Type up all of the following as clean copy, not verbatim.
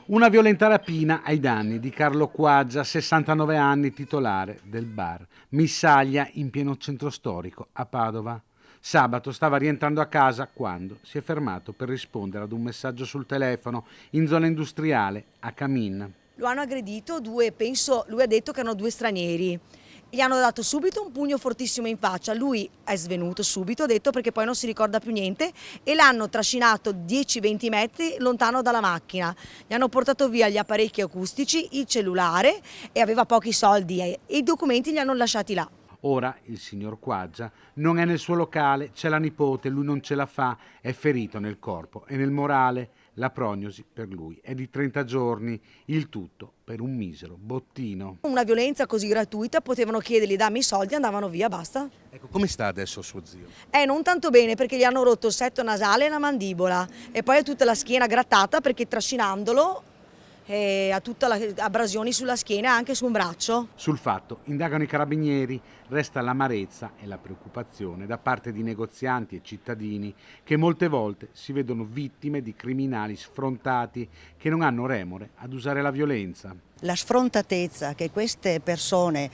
Una violenta rapina ai danni di Carlo Quaggia, 69 anni, titolare del bar Missaglia in pieno centro storico a Padova. Sabato stava rientrando a casa quando si è fermato per rispondere ad un messaggio sul telefono in zona industriale a Camin. Lo hanno aggredito lui ha detto che erano due stranieri. Gli hanno dato subito un pugno fortissimo in faccia, lui è svenuto subito, ha detto, perché poi non si ricorda più niente, e l'hanno trascinato 10-20 metri lontano dalla macchina. Gli hanno portato via gli apparecchi acustici, il cellulare, e aveva pochi soldi e i documenti li hanno lasciati là. Ora il signor Quaggia non è nel suo locale, c'è la nipote, lui non ce la fa, è ferito nel corpo e nel morale. La prognosi per lui è di 30 giorni, il tutto per un misero bottino. Una violenza così gratuita, potevano chiedergli dammi i soldi e andavano via, basta. Ecco, come sta adesso suo zio? Non tanto bene, perché gli hanno rotto il setto nasale e la mandibola e poi ha tutta la schiena grattata perché trascinandolo ha tutte le abrasioni sulla schiena e anche su un braccio. Sul fatto indagano i carabinieri, resta l'amarezza e la preoccupazione da parte di negozianti e cittadini che molte volte si vedono vittime di criminali sfrontati che non hanno remore ad usare la violenza. La sfrontatezza che queste persone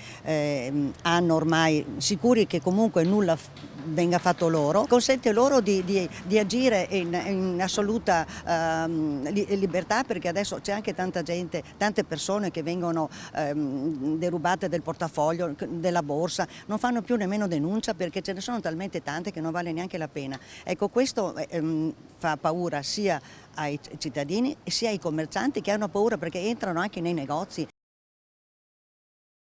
hanno ormai, sicuri che comunque nulla venga fatto loro, consente loro di agire in assoluta libertà, perché adesso c'è anche tanta gente, tante persone che vengono derubate del portafoglio, della borsa, non fanno più nemmeno denuncia perché ce ne sono talmente tante che non vale neanche la pena. Ecco, questo fa paura sia ai cittadini sia ai commercianti, che hanno paura perché entrano anche nei negozi.